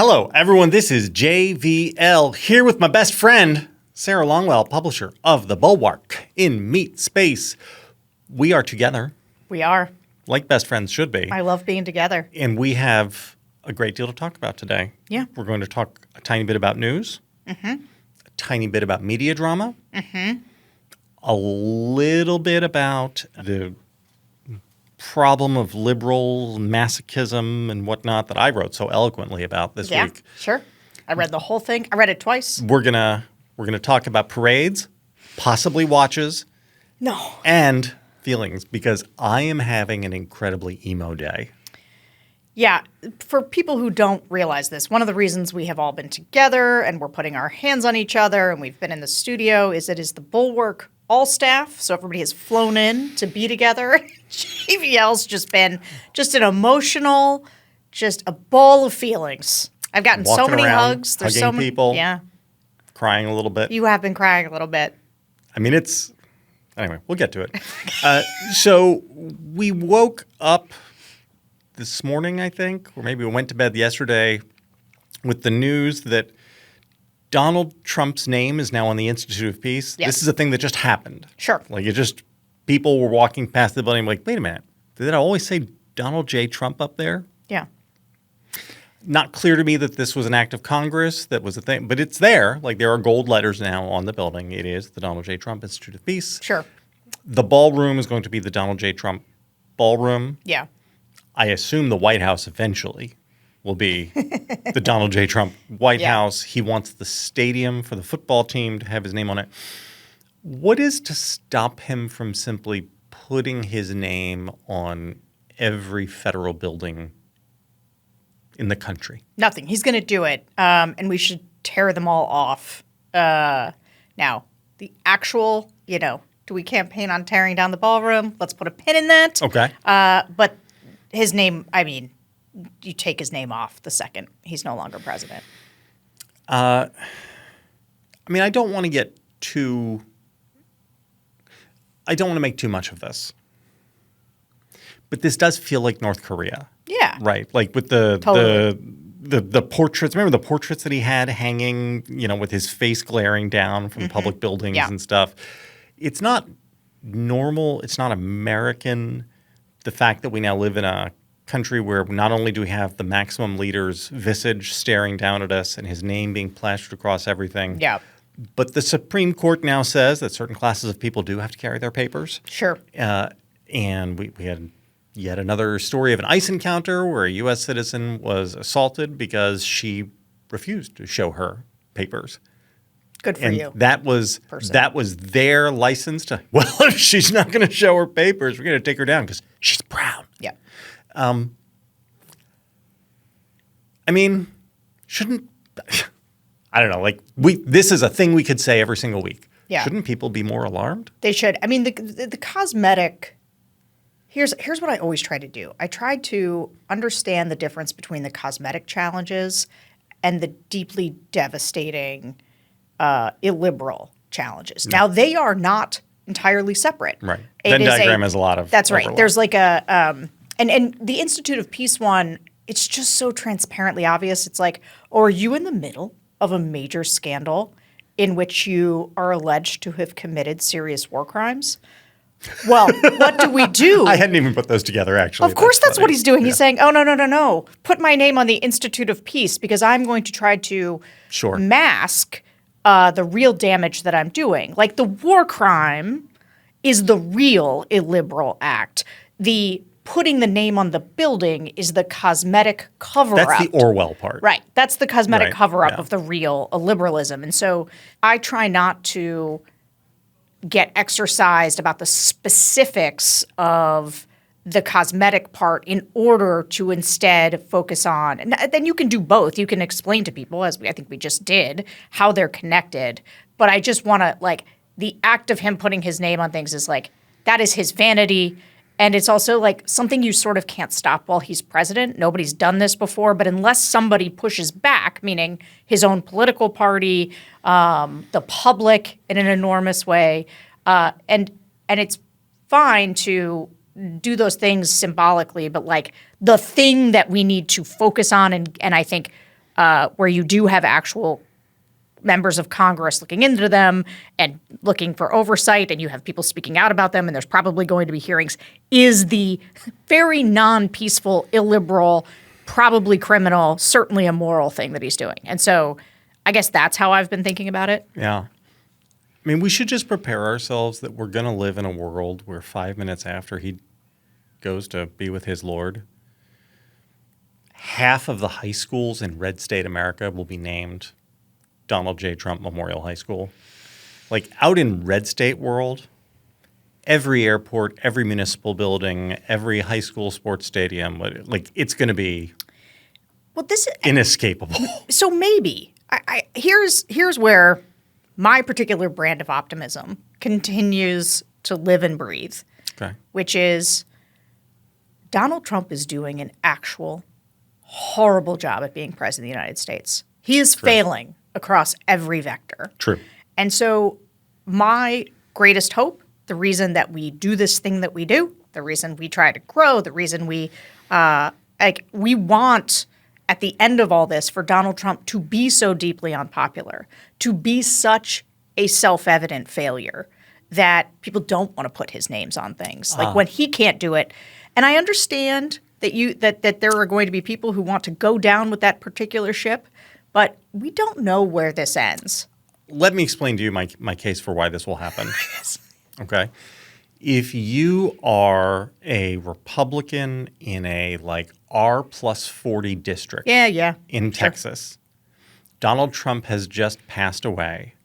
Hello, everyone. This is JVL here with my best friend, Sarah Longwell, publisher of the Bulwark in Meat Space. We are together. We are. Like best friends should be. I love being together. And we have a great deal to talk about today. Yeah. We're going to talk a tiny bit about news, a tiny bit about media drama, a little bit about the problem of liberal masochism and whatnot that I wrote so eloquently about this week. Yeah, sure. I read the whole thing. I read it twice. We're gonna talk about parades, possibly watches, and feelings, because I am having an incredibly emo day. Yeah, for people who don't realize this, one of the reasons we have all been together and we're putting our hands on each other and we've been in the studio is it is the Bulwark all staff, so everybody has flown in to be together. JVL's just been just an emotional, just a ball of feelings. I've gotten so many hugs. There's so many people. Yeah. Crying a little bit. You have been crying a little bit. I mean, anyway, we'll get to it. So we woke up this morning, I think, or maybe we went to bed yesterday with the news that Donald Trump's name is now on the Institute of Peace. Yes. This is a thing that just happened. Sure. Like people were walking past the building like, wait a minute, did I always say Donald J. Trump up there? Yeah. Not clear to me that this was an act of Congress that was a thing, but it's there. Like there are gold letters now on the building. It is the Donald J. Trump Institute of Peace. Sure. The ballroom is going to be the Donald J. Trump Ballroom. Yeah. I assume the White House eventually will be the Donald J. Trump White House. He wants the stadium for the football team to have his name on it. What is to stop him from simply putting his name on every federal building in the country? Nothing. He's going to do it, and we should tear them all off. Now, the actual, do we campaign on tearing down the ballroom? Let's put a pin in that. Okay. But his name, you take his name off the second he's no longer president. I don't want to get too – I don't want to make too much of this. But this does feel like North Korea. Yeah. Right. Like with the portraits. Remember the portraits that he had hanging, with his face glaring down from public buildings and stuff. It's not normal. It's not American. The fact that we now live in a country where not only do we have the maximum leader's visage staring down at us and his name being plastered across everything. Yeah. But the Supreme Court now says that certain classes of people do have to carry their papers. Sure. And we had yet another story of an ICE encounter where a U.S. citizen was assaulted because she refused to show her papers. Good for you. That was their license to, well, if she's not going to show her papers, we're going to take her down because she's brown. Yeah. Shouldn't I don't know, this is a thing we could say every single week. Yeah. Shouldn't people be more alarmed? They should. The cosmetic here's what I always try to do. I try to understand the difference between the cosmetic challenges and the deeply devastating illiberal challenges. Now, they are not entirely separate. Right. Venn diagram has a lot of That's right. overlap. There's like and the Institute of Peace one, it's just so transparently obvious. It's like, are you in the middle of a major scandal in which you are alleged to have committed serious war crimes? Well, what do we do? I hadn't even put those together, actually. Of course that's funny. what he's doing. Yeah. He's saying, oh, no. Put my name on the Institute of Peace because I'm going to try to mask the real damage that I'm doing. Like the war crime is the real illiberal act. The putting the name on the building is the cosmetic cover-up. That's the Orwell part. Right. That's the cosmetic cover-up of the real illiberalism. And so I try not to get exercised about the specifics of the cosmetic part in order to instead focus on – and then you can do both. You can explain to people, as I think we just did, how they're connected. But I just want to the act of him putting his name on things is that is his vanity. And it's also something you sort of can't stop while he's president. Nobody's done this before. But unless somebody pushes back, meaning his own political party, the public in an enormous way, and it's fine to do those things symbolically, but the thing that we need to focus on and I think where you do have actual members of Congress looking into them and looking for oversight, and you have people speaking out about them, and there's probably going to be hearings, is the very non-peaceful, illiberal, probably criminal, certainly immoral thing that he's doing. And so I guess that's how I've been thinking about it. Yeah. I mean, we should just prepare ourselves that we're going to live in a world where 5 minutes after he goes to be with his Lord, half of the high schools in red state America will be named Donald J. Trump Memorial High School. Like out in red state world, every airport, every municipal building, every high school sports stadium, like it's going to be inescapable. So maybe here's where my particular brand of optimism continues to live and breathe, which is Donald Trump is doing an actual horrible job at being president of the United States. He is failing across every vector. True. And so my greatest hope, the reason that we do this thing that we do, the reason we try to grow, the reason we want at the end of all this for Donald Trump to be so deeply unpopular, to be such a self-evident failure that people don't want to put his names on things. Like when he can't do it. And I understand that there are going to be people who want to go down with that particular ship, but we don't know where this ends. Let me explain to you my case for why this will happen. Okay. If you are a Republican in a like R+40 district in Texas, Donald Trump has just passed away.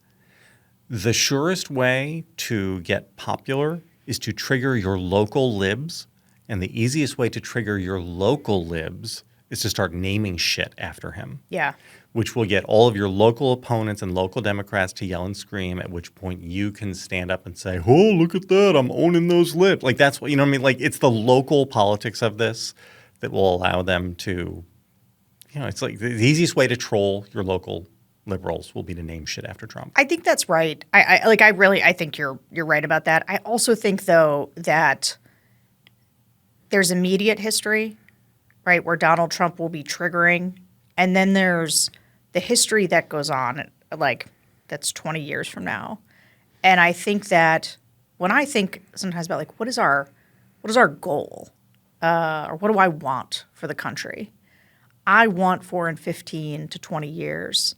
The surest way to get popular is to trigger your local libs. And the easiest way to trigger your local libs is to start naming shit after him. Yeah. Which will get all of your local opponents and local Democrats to yell and scream, at which point you can stand up and say, oh, look at that, I'm owning those libs. Like that's what, you know what I mean? Like it's the local politics of this that will allow them to, you know, it's like the easiest way to troll your local liberals will be to name shit after Trump. I think that's right. I think you're right about that. I also think though that there's immediate history, right, where Donald Trump will be triggering, and then there's the history that goes on, like that's 20 years from now. And I think that when I think sometimes about like what is our goal, or what do I want for the country? I want for in 15 to 20 years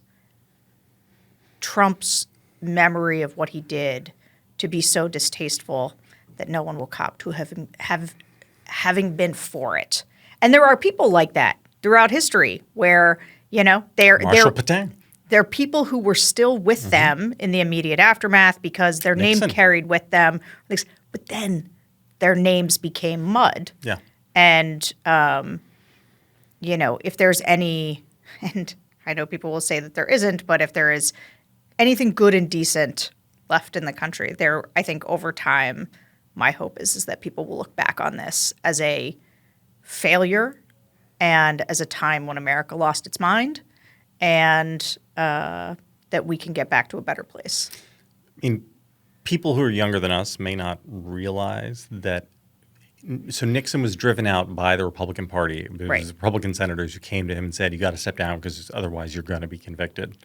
Trump's memory of what he did to be so distasteful that no one will cop to having been for it. And there are people like that throughout history where, you know, they're people who were still with them in the immediate aftermath because their Nixon. name carried with them. But then their names became mud. Yeah. And, you know, if there's any, and I know people will say that there isn't, but if there is anything good and decent left in the country, I think over time, my hope is that people will look back on this as a failure and as a time when America lost its mind, and that we can get back to a better place. I mean, people who are younger than us may not realize that. So Nixon was driven out by the Republican Party. It was Republican senators who came to him and said, you got to step down because otherwise you're going to be convicted.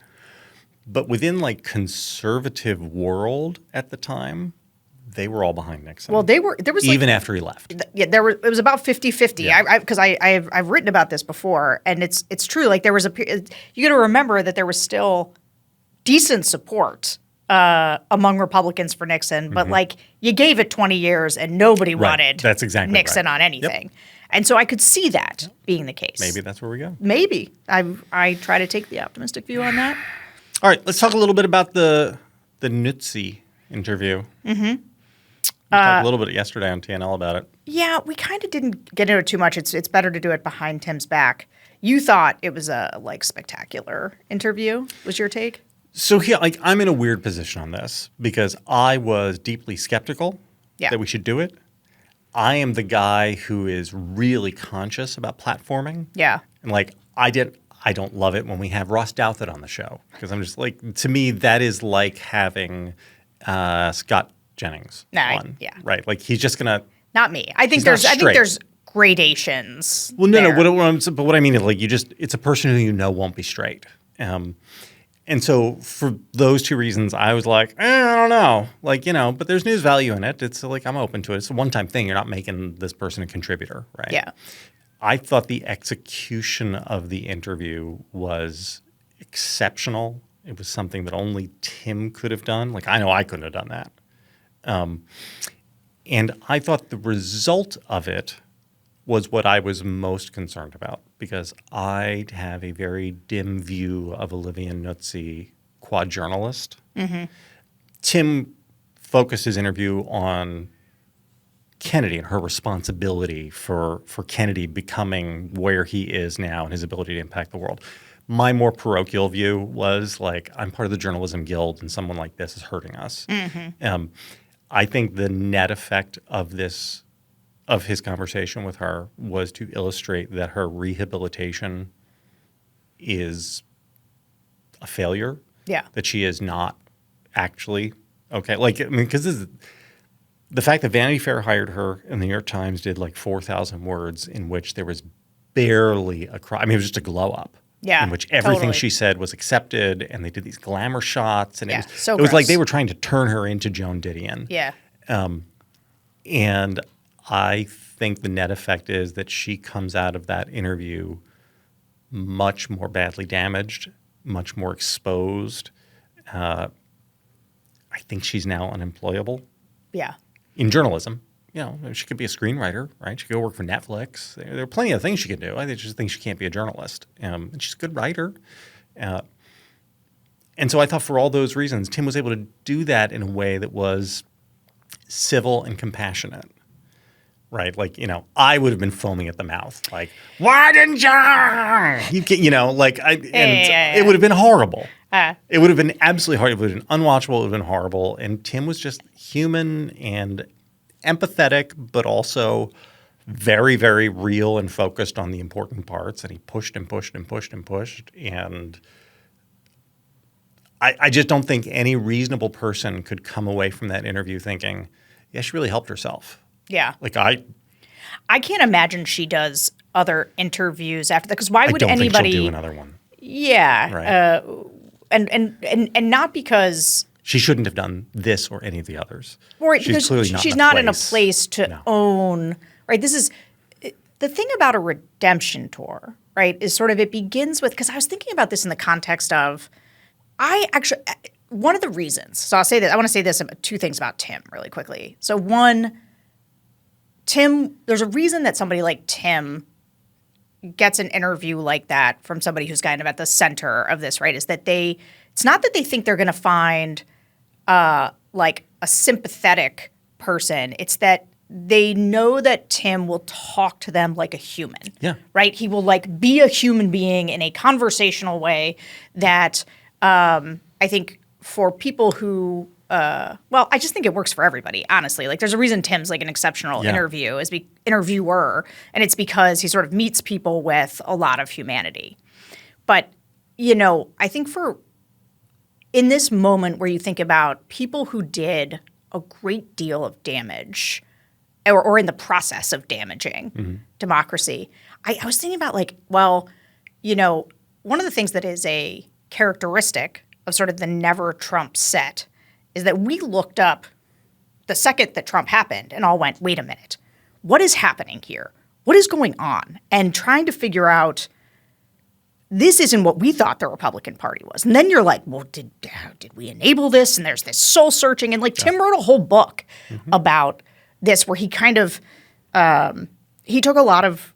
But within like conservative world at the time, they were all behind Nixon. Well, there was even after he left. Yeah, it was about 50-50. Yeah. Because I've written about this before, and it's true. Like there was you got to remember that there was still decent support among Republicans for Nixon, but like you gave it 20 years and nobody wanted that's exactly Nixon on anything. Yep. And so I could see that being the case. Maybe that's where we go. Maybe. I try to take the optimistic view on that. All right, let's talk a little bit about the Nuzzi interview. We talked a little bit yesterday on TNL about it. Yeah, we kind of didn't get into it too much. It's better to do it behind Tim's back. You thought it was a spectacular interview. Was your take? So here, I'm in a weird position on this because I was deeply skeptical that we should do it. I am the guy who is really conscious about platforming. Yeah. And I don't love it when we have Ross Douthat on the show because I'm just like, to me, that is like having Scott Jennings on. Yeah. Right. Like he's just going to. Not me. I think there's gradations. Well, no. What I mean is, like, it's a person who you know won't be straight. And so for those two reasons, I was like, I don't know. Like, but there's news value in it. It's like, I'm open to it. It's a one-time thing. You're not making this person a contributor, right? Yeah. I thought the execution of the interview was exceptional. It was something that only Tim could have done. Like, I know I couldn't have done that. And I thought the result of it was what I was most concerned about, because I have a very dim view of Olivia Nuzzi, quad journalist. Mm-hmm. Tim focused his interview on Kennedy and her responsibility for Kennedy becoming where he is now and his ability to impact the world. My more parochial view was like, I'm part of the journalism guild and someone like this is hurting us. Mm-hmm. I think the net effect of his conversation with her was to illustrate that her rehabilitation is a failure. Yeah. That she is not actually okay. Like, I mean, because the fact that Vanity Fair hired her and the New York Times did like 4,000 words in which there was barely a cry. I mean, it was just a glow up. Yeah. In which everything totally. she said was accepted, and they did these glamour shots, and it was gross. Like they were trying to turn her into Joan Didion. Yeah. And I think the net effect is that she comes out of that interview much more badly damaged, much more exposed. I think she's now unemployable. Yeah. In journalism. She could be a screenwriter, right? She could go work for Netflix. There are plenty of things she can do. I just think she can't be a journalist. And she's a good writer. And so I thought for all those reasons, Tim was able to do that in a way that was civil and compassionate. Right, like I would have been foaming at the mouth, like, "Why didn't you?" It would have been horrible. It would have been absolutely horrible. It would have been unwatchable. It would have been horrible. And Tim was just human and empathetic, but also very, very real and focused on the important parts. And he pushed and pushed and pushed and pushed. And I just don't think any reasonable person could come away from that interview thinking, "Yeah, she really helped herself." Yeah. Like I can't imagine she does other interviews after that, because why would I don't anybody think she'll do another one? Yeah. Right. And not because she shouldn't have done this or any of the others. Right, she's clearly she's not in a place to own. Right. This is the thing about a redemption tour, right, is sort of it begins with, because I was thinking about this in the context of one of the reasons. So I'll say this. I want to say this, two things about Tim really quickly. So one, Tim, there's a reason that somebody like Tim gets an interview like that from somebody who's kind of at the center of this, right? Is that it's not that they think they're going to find like a sympathetic person. It's that they know that Tim will talk to them like a human. Yeah. Right? He will like be a human being in a conversational way that I think for people who I just think it works for everybody, honestly. Like, there's a reason Tim's like an exceptional interviewer, and it's because he sort of meets people with a lot of humanity. But, I think in this moment where you think about people who did a great deal of damage or in the process of damaging democracy, I was thinking about one of the things that is a characteristic of sort of the never Trump set is that we looked up the second that Trump happened and all went, wait a minute, what is happening here? What is going on? And trying to figure out, this isn't what we thought the Republican Party was. And then you're like, well, did we enable this? And there's this soul searching. And Tim wrote a whole book about this where he kind of, he took a lot of,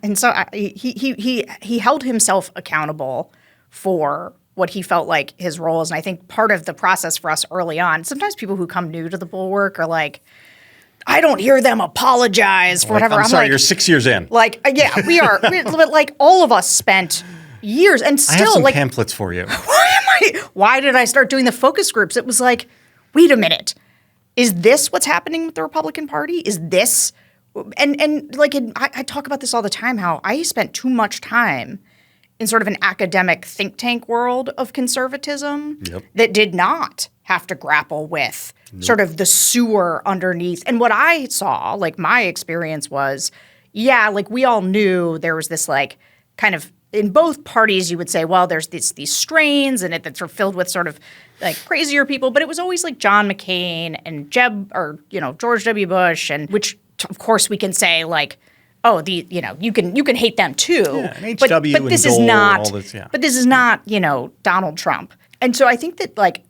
and so he held himself accountable for what he felt like his role is. And I think part of the process for us early on, sometimes people who come new to the Bulwark are like, I don't hear them apologize for whatever. I'm sorry, you're 6 years in. We are. But all of us spent years and still. I have some pamphlets for you. Why did I start doing the focus groups? It was like, wait a minute. Is this what's happening with the Republican Party? Is this? I talk about this all the time, how I spent too much time in sort of an academic think tank world of conservatism Yep. that did not have to grapple with sort of the sewer underneath. And what I saw, like my experience was, yeah, like we all knew there was this like kind of in both parties you would say, well, there's these strains and that's filled with sort of like crazier people, but it was always like John McCain and George W. Bush, and which of course we can say like, oh, you can hate them too. Yeah, and but HW this and is Dole not and all this, yeah. But this is not, Donald Trump. And so I think that like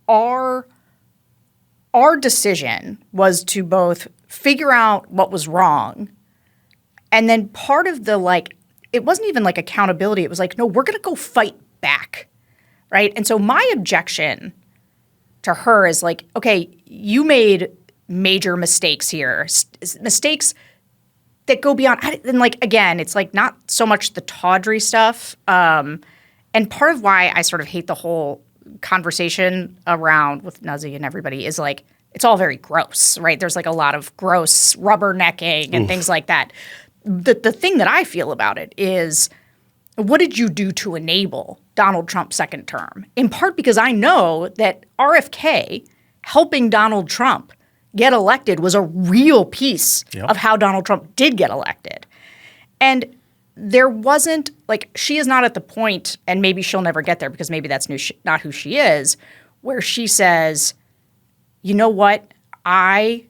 our decision was to both figure out what was wrong, and then part of the like, it wasn't even like accountability. It was like, no, we're going to go fight back, right? And so my objection to her is like, okay, you made major mistakes here, mistakes that go beyond. And like, again, it's like not so much the tawdry stuff. And part of why I sort of hate the whole conversation around with Nuzzi and everybody is like, it's all very gross, right? There's like a lot of gross rubbernecking and things like that. The thing that I feel about it is, what did you do to enable Donald Trump's second term? In part because I know that RFK helping Donald Trump get elected was a real piece of how Donald Trump did get elected. And there wasn't, like, she is not at the point, and maybe she'll never get there because maybe that's not who she is, where she says, you know what, I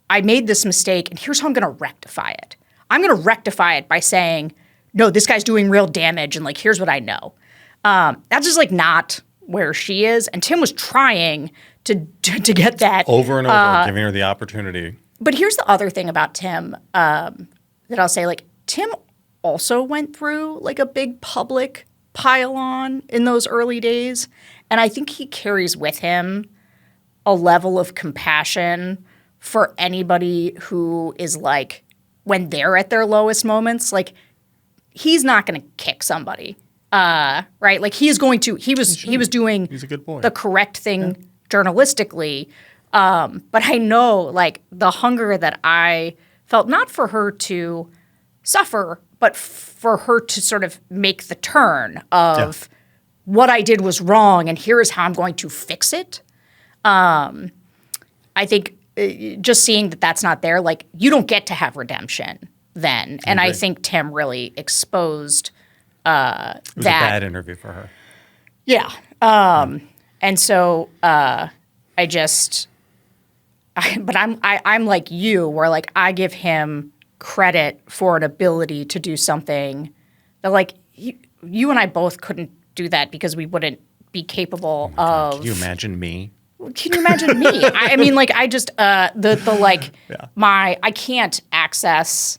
made this mistake and here's how I'm going to rectify it. I'm going to rectify it by saying, no, this guy's doing real damage and like, here's what I know. That's just like not where she is. And Tim was trying to get that. Over and over, giving her the opportunity. But here's the other thing about Tim that I'll say, like Tim also went through like a big public pile-on in those early days. And I think he carries with him a level of compassion for anybody who is like, when they're at their lowest moments, like he's not going to kick somebody, right? Like he was doing He's a good boy. the correct thing journalistically. But I know like the hunger that I felt, not for her to suffer, but for her to sort of make the turn of what I did was wrong and here is how I'm going to fix it. I think just seeing that that's not there, like you don't get to have redemption then. And I think Tim really exposed that. It was a bad interview for her. Yeah. And so I'm like you, where like I give him credit for an ability to do something that like you and I both couldn't do that because we wouldn't be capable of. Can you imagine me? Can you imagine me? I mean, like I just I can't access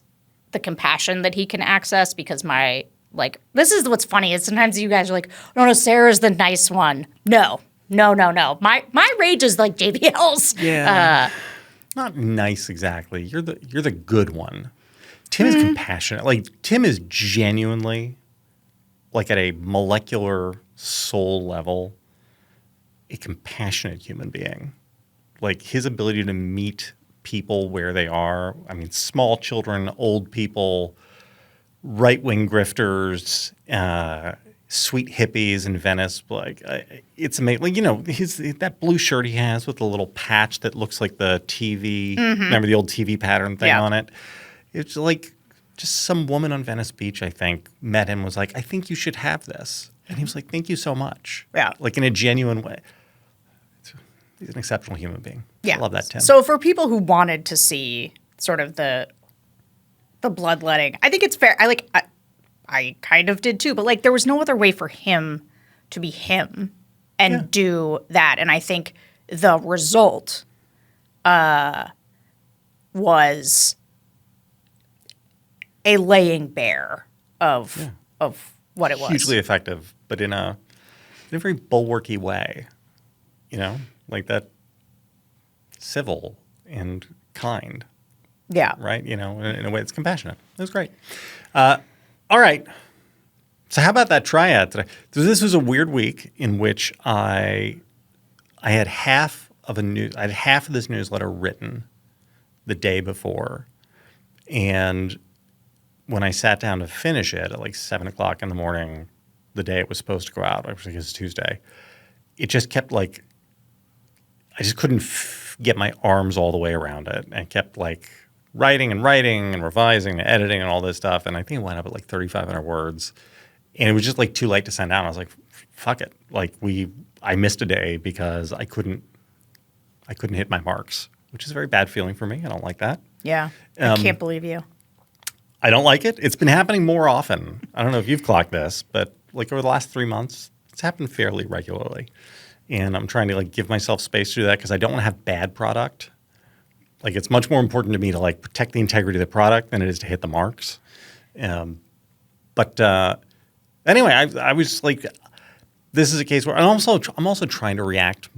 the compassion that he can access because this is what's funny is sometimes you guys are like, no, Sarah's the nice one. No. My rage is like JVL's. Yeah. Not nice exactly. You're the good one. Tim is compassionate. Like Tim is genuinely, like at a molecular soul level, a compassionate human being. Like his ability to meet people where they are. I mean, small children, old people, right-wing grifters, sweet hippies in Venice. Like it's amazing. Like, that blue shirt he has with the little patch that looks like the TV. Remember the old TV pattern thing on it? It's like just some woman on Venice Beach, I think, met him, was like, I think you should have this. And he was like, thank you so much. Yeah. Like in a genuine way. He's an exceptional human being. Yeah. I love that, Tim. So for people who wanted to see sort of the bloodletting, I think it's fair. I kind of did too, but like there was no other way for him to be him and do that. And I think the result was a laying bare of what it was. Hugely effective, but in a very bulwarky way, like that civil and kind. Yeah. Right? In a way that's compassionate. It was great. All right. So how about that triad today? So this was a weird week in which I had half of this newsletter written the day before. And when I sat down to finish it at like 7 o'clock in the morning, the day it was supposed to go out, I think it was Tuesday, it just kept like, I just couldn't get my arms all the way around it. And kept like writing and revising and editing and all this stuff. And I think it went up at like 3,500 words. And it was just like too late to send out. I was like, fuck it. Like I missed a day because I couldn't hit my marks, which is a very bad feeling for me. I don't like that. Yeah. I can't believe you. I don't like it. It's been happening more often. I don't know if you've clocked this, but like over the last 3 months, it's happened fairly regularly. And I'm trying to like give myself space to do that because I don't want to have bad product. Like it's much more important to me to like protect the integrity of the product than it is to hit the marks. But anyway, I was like, this is a case where I'm also trying to react.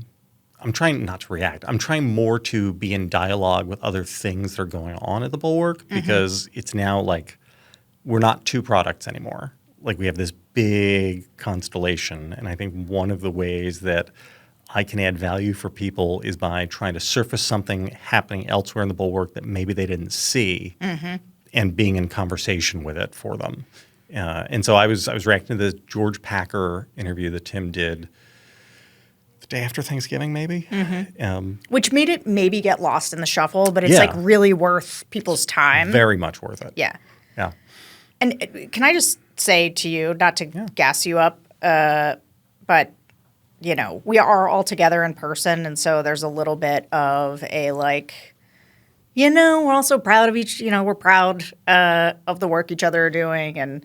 I'm trying not to react. I'm trying more to be in dialogue with other things that are going on at the Bulwark because it's now like we're not two products anymore. Like we have this big constellation. And I think one of the ways that I can add value for people is by trying to surface something happening elsewhere in the Bulwark that maybe they didn't see and being in conversation with it for them. And so I was reacting to the George Packer interview that Tim did the day after Thanksgiving, maybe. Which made it maybe get lost in the shuffle, but it's like really worth people's time. Very much worth it. Yeah. Yeah. And can I just say to you, not to gas you up, but you know, we are all together in person, and so there's a little bit of a like, you know, we're also proud of each, you know, we're proud of the work each other are doing. And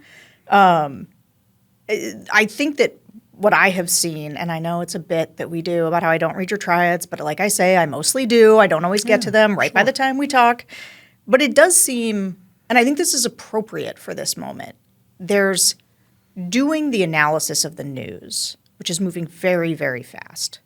I think that what I have seen, and I know it's a bit that we do about how I don't read your triads, but like I say, I mostly do. I don't always get to them right by the time we talk. But it does seem, and I think this is appropriate for this moment, there's doing the analysis of the news, which is moving very, very fast.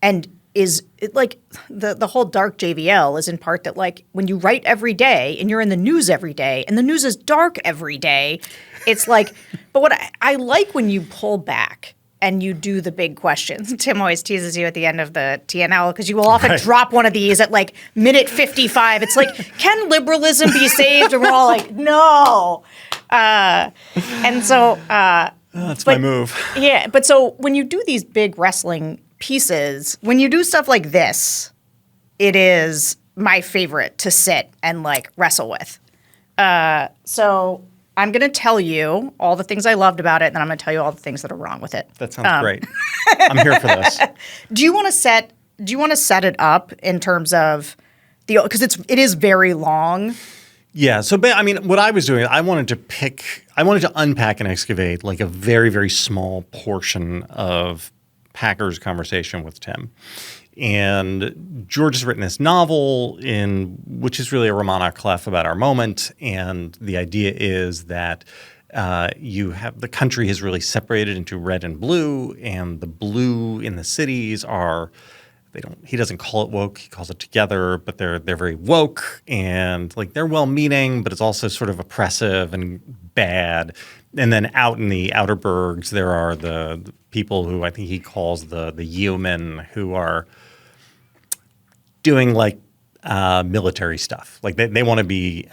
And is it like the whole dark JVL is in part that like when you write every day and you're in the news every day and the news is dark every day, it's like, but what I like when you pull back and you do the big questions. Tim always teases you at the end of the TNL because you will often drop one of these at like minute 55. It's like, can liberalism be saved? And we're all like, no. And so that's my move. Yeah, but so when you do these big wrestling pieces, when you do stuff like this, it is my favorite to sit and like wrestle with. So I'm going to tell you all the things I loved about it, and then I'm going to tell you all the things that are wrong with it. That sounds great. I'm here for this. Do you want to set it up in terms of because it is very long. Yeah. So, I mean, what I was doing, I wanted to unpack and excavate like a very, very small portion of Packer's conversation with Tim. And George has written this novel which is really a roman à clef about our moment. And the idea is that the country has really separated into red and blue, and the blue in the cities he doesn't call it woke, he calls it together, but they're very woke and like they're well-meaning, but it's also sort of oppressive and bad. And then out in the outer burgs, there are the people who I think he calls the yeomen who are doing like military stuff. Like they want to be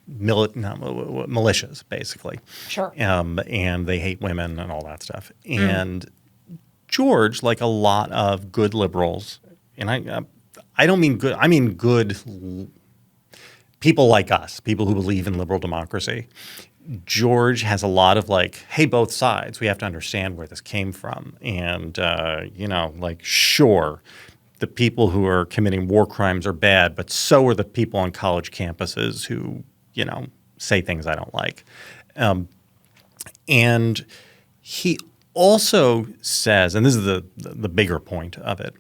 militias, basically. Sure. And they hate women and all that stuff. And George, like a lot of good liberals, and I don't mean good, I mean good people like us, people who believe in liberal democracy. George has a lot of like, hey, both sides, we have to understand where this came from. And, like, sure, the people who are committing war crimes are bad, but so are the people on college campuses who, say things I don't like. And he also says, and this is the bigger point of it,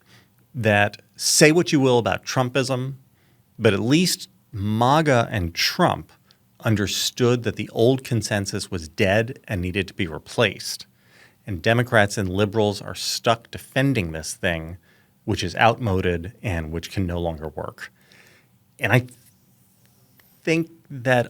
that say what you will about Trumpism, but at least MAGA and Trump understood that the old consensus was dead and needed to be replaced. And Democrats and liberals are stuck defending this thing, which is outmoded and which can no longer work. And I think this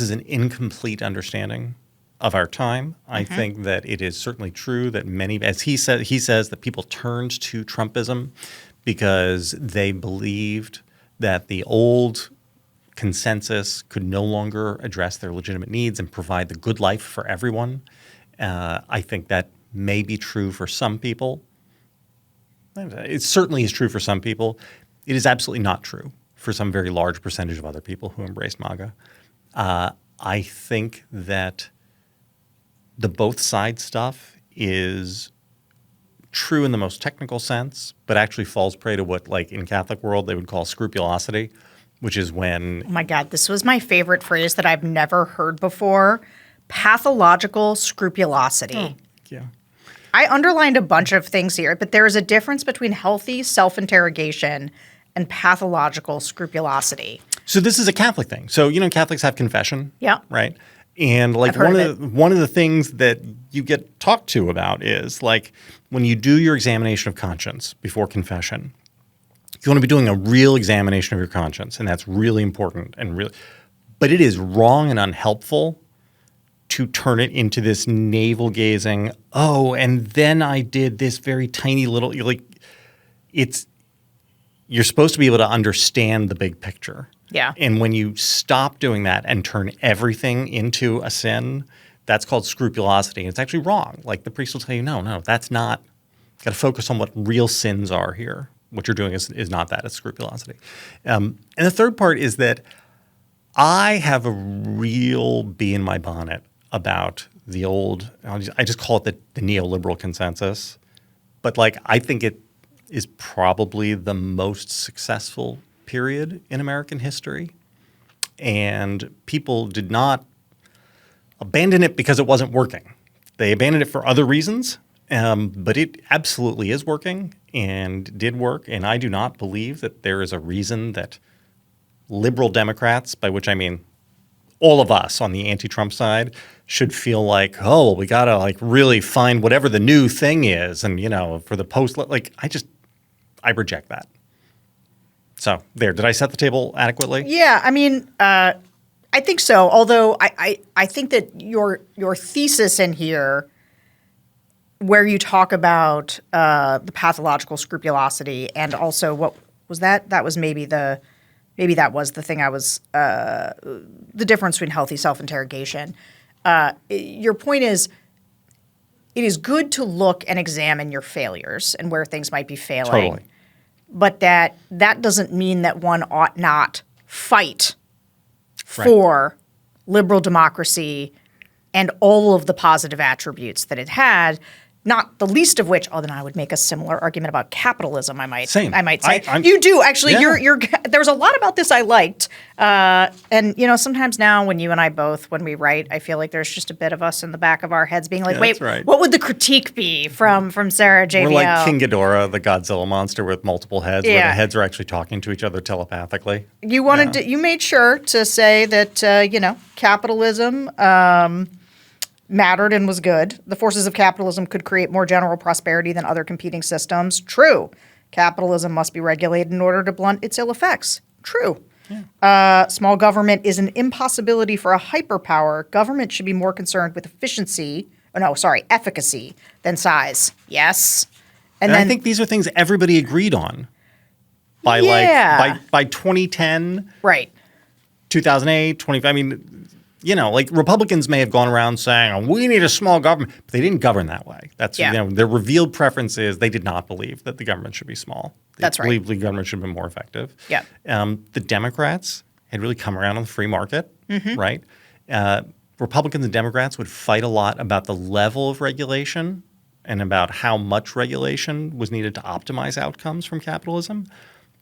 is an incomplete understanding of our time. I think that it is certainly true that many, as he says that people turned to Trumpism because they believed that the old consensus could no longer address their legitimate needs and provide the good life for everyone. I think that may be true for some people. It certainly is true for some people. It is absolutely not true for some very large percentage of other people who embraced MAGA. I think that the both sides stuff is true in the most technical sense, but actually falls prey to what, like in Catholic world, they would call scrupulosity, which is when— Oh my God, this was my favorite phrase that I've never heard before. Pathological scrupulosity. Oh, yeah. I underlined a bunch of things here, but there is a difference between healthy self-interrogation and pathological scrupulosity. So this is a Catholic thing. So, Catholics have confession. Yeah. Right? And like one of the things that you get talked to about is like when you do your examination of conscience before confession, you want to be doing a real examination of your conscience, and that's really important but it is wrong and unhelpful to turn it into this navel gazing, oh, and then I did this very tiny little, you're supposed to be able to understand the big picture. Yeah. And when you stop doing that and turn everything into a sin, that's called scrupulosity. And it's actually wrong. Like the priest will tell you, no, that's not. Got to focus on what real sins are here. What you're doing is not that. It's scrupulosity. And the third part is that I have a real bee in my bonnet about the old, I just call it the neoliberal consensus. But like I think it is probably the most successful period in American history. And people did not abandon it because it wasn't working. They abandoned it for other reasons, but it absolutely is working and did work. And I do not believe that there is a reason that liberal Democrats, by which I mean all of us on the anti-Trump side, should feel like, oh, we got to like really find whatever the new thing is. And, for the post, I reject that. So there, did I set the table adequately? Yeah, I mean, I think so. Although I think that your thesis in here, where you talk about the pathological scrupulosity, and also what was that? That was maybe that was the thing I was the difference between healthy self-interrogation. Your point is, it is good to look and examine your failures and where things might be failing. Totally. But that doesn't mean that one ought not fight for liberal democracy and all of the positive attributes that it had, not the least of which, then I would make a similar argument about capitalism, I might say. You do, actually. Yeah. There's a lot about this I liked. And, sometimes now when you and I both, when we write, I feel like there's just a bit of us in the back of our heads being like, wait, what would the critique be from Sarah JVL? We're like King Ghidorah, the Godzilla monster with multiple heads, where the heads are actually talking to each other telepathically. You made sure to say that, capitalism mattered and was good. The forces of capitalism could create more general prosperity than other competing systems. True. Capitalism must be regulated in order to blunt its ill effects. True. Yeah. Small government is an impossibility for a hyperpower. Government should be more concerned with efficacy than size. Yes. And then, I think these are things everybody agreed on by by 2010. Right. 2008, 20, I mean, Republicans may have gone around saying, we need a small government, but they didn't govern that way. That's, their revealed preference is they did not believe that the government should be small. They believed the government should be more effective. Yeah. The Democrats had really come around on the free market, right? Republicans and Democrats would fight a lot about the level of regulation and about how much regulation was needed to optimize outcomes from capitalism.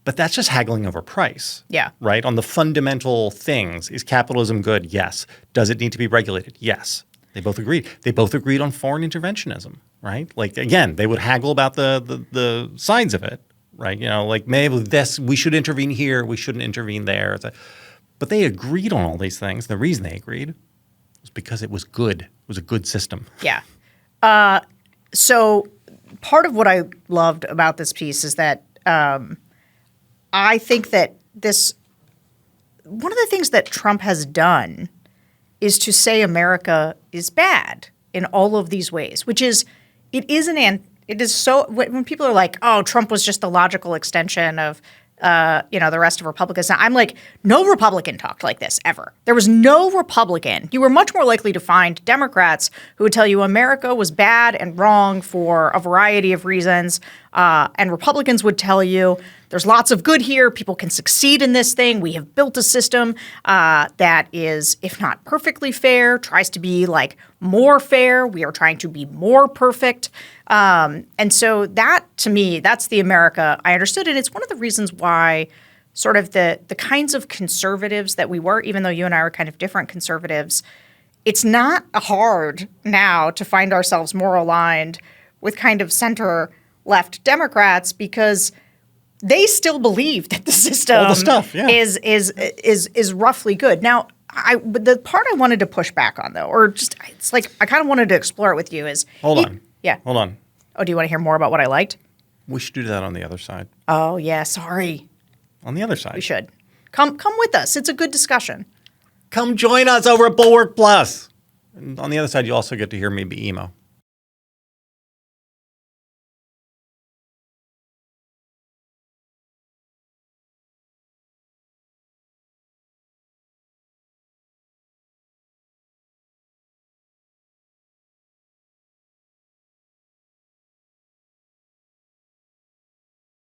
But that's just haggling over price. Yeah. Right? On the fundamental things. Is capitalism good? Yes. Does it need to be regulated? Yes. They both agreed. They both agreed on foreign interventionism, right? Like, again, they would haggle about the sides of it, right? Maybe we should intervene here, we shouldn't intervene there. But they agreed on all these things. The reason they agreed was because it was good. It was a good system. Yeah. So part of what I loved about this piece is that I think that one of the things that Trump has done is to say America is bad in all of these ways, which is, it is so, when people are like, oh, Trump was just the logical extension of the rest of Republicans. Now, I'm like, no Republican talked like this ever. There was no Republican. You were much more likely to find Democrats who would tell you America was bad and wrong for a variety of reasons. And Republicans would tell you there's lots of good here. People can succeed in this thing. We have built a system that is, if not perfectly fair, tries to be like more fair. We are trying to be more perfect. And so that, to me, that's the America I understood. And it's one of the reasons why sort of the kinds of conservatives that we were, even though you and I are kind of different conservatives, it's not hard now to find ourselves more aligned with kind of center-left Democrats because they still believe that the system all the stuff, yeah. is roughly good. Now, but the part I wanted to push back on, though, or just it's like I kind of wanted to explore it with you is Hold on. Oh, do you want to hear more about what I liked? We should do that on the other side. Oh yeah, sorry. On the other side, We should come with us. It's a good discussion. come join us over at Bulwark Plus. And on the other side, you also get to hear me be emo.